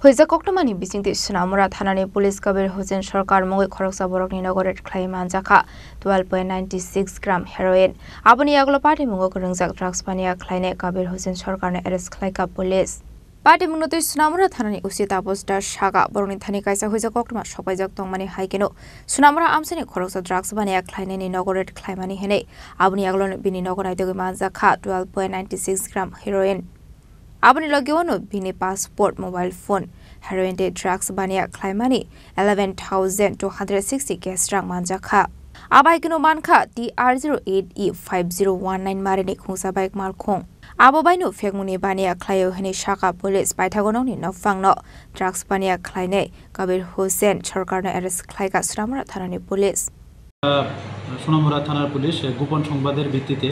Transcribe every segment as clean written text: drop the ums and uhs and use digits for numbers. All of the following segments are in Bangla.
হইজা কক্টমানি বিচিংতি সোনামুরা থানানি পুলিশ কবির হোসেন সরকার মঙ্গই খরকসা বরকনি নগরের খ্লাইমান জাখা 12.96 গ্রাম হেরোইন আবনি আগলো পার্টি মঙ্গ গরংজাক ড্রাগস পানিয়া খ্লাইনে কবির হোসেন সরকারনে এরেস্ট খ্লাইকা পুলিশ পার্টি মুনতই সোনামুরা থানানি উচিত তাপসদার সাগা বরকনি থানি কাইসা হইজা কক্টমা সবাইজাক তংমানি হাইকেনো সোনামুরা আমসানি খরকসা ড্রাগস বানিয়া খ্লাইনেনি নগরের খ্লাইমানি হেনে আবনি আগলো বিনি নগর আইদগই মান জাখা 12.96 gram heroin Abani logiono bini passport mobile phone heroin drugs bania claimani 11,260 kestrang manjakha abai kino mankha TR08E5019 marini khungsa bike malkhong abo baino fekmuni bania clayo heni shaka police paithagononi nofangno drugs bania claine kabir hosen সরকারনে arrest claika সোনামুরা থানানি পুলিশ সোনামুরা থানার পুলিশ গোপন সংবাদের ভিত্তিতে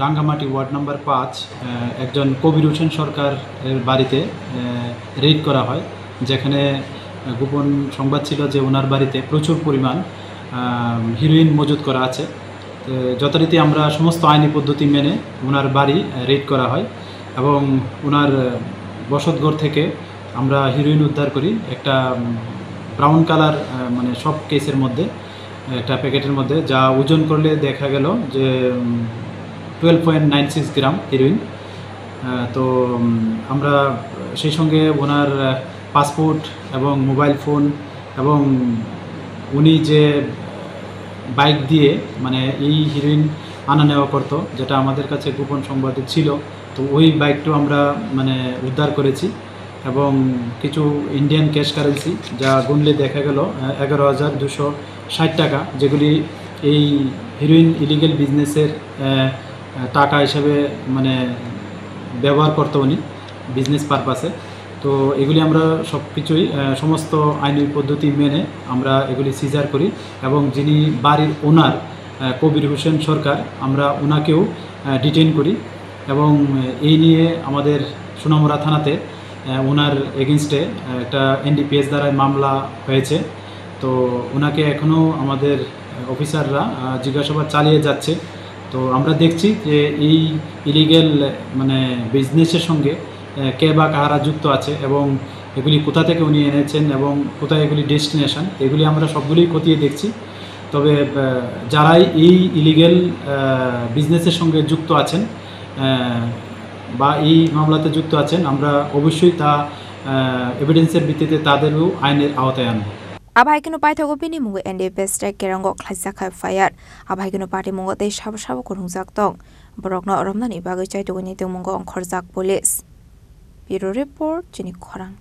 রাঙ্গামাটি ওয়ার্ড নাম্বার 5 একজন কবির হোসেন সরকার এর বাড়িতে রেড করা হয় যেখানে গোপন সংবাদ ছিল যে ওনার বাড়িতে প্রচুর পরিমাণ হিরোইন মজুত করা আছে যথারীতি আমরা সমস্ত আইনি পদ্ধতি মেনে ওনার বাড়ি রেড করা হয় এবং ওনার বসতঘর থেকে আমরা হিরোইন উদ্ধার করি একটা ব্রাউন কালার মানে সব কেসের মধ্যে একটা প্যাকেটের মধ্যে যা ওজন করলে দেখা গেল যে 12.96 গ্রাম হিরোইন তো আমরা সেই সঙ্গে ওনার পাসপোর্ট এবং মোবাইল ফোন এবং উনি যে বাইক দিয়ে মানে এই হিরোইন আনা নেওয়া করতো যেটা আমাদের কাছে গোপন সংবাদে ছিল তো ওই বাইকটাও আমরা মানে উদ্ধার করেছি এবং কিছু ইন্ডিয়ান ক্যাশ কারেন্সি যা গুনলে দেখা গেল 11,260 টাকা যেগুলি এই হিরোইন ইলিগেল বিজনেসের টাকা হিসেবে মানে ব্যবহার করতে উনি বিজনেস পারপাসে তো এগুলি আমরা সব কিছুই সমস্ত আইনি পদ্ধতি মেনে আমরা এগুলি সিজার করি এবং যিনি বাড়ির ওনার কবির হোসেন সরকার আমরা ওনাকেও ডিটেইন করি এবং এই নিয়ে আমাদের সোনামুরা থানাতে ওনার এগেনস্টে একটা এনডিপিএস দ্বারা মামলা হয়েছে তো ওনাকে এখনও আমাদের অফিসাররা জিজ্ঞাসাবাদ চালিয়ে যাচ্ছে তো আমরা দেখছি যে এই ইলিগেল মানে বিজনেসের সঙ্গে কে বা কারা যুক্ত আছে এবং এগুলি কোথা থেকে উনি এনেছেন এবং কোথায় এগুলি ডেস্টিনেশন এগুলি আমরা সবগুলোই খতিয়ে দেখছি তবে যারাই এই ইলিগেল বিজনেসের সঙ্গে যুক্ত আছেন বা এই মামলাতে যুক্ত আছেন আমরা অবশ্যই তা এভিডেন্সের ভিত্তিতে তাদেরও আইনের আওতায় আনব Abhaikino paithago bini mungo NDPS strike kerango khlaisakha fire abhaikino party mungo tei sabo kurungjak tong borokno romnani bagoi chaitogoni te mungo onkhorjak police Bureau report chini khorang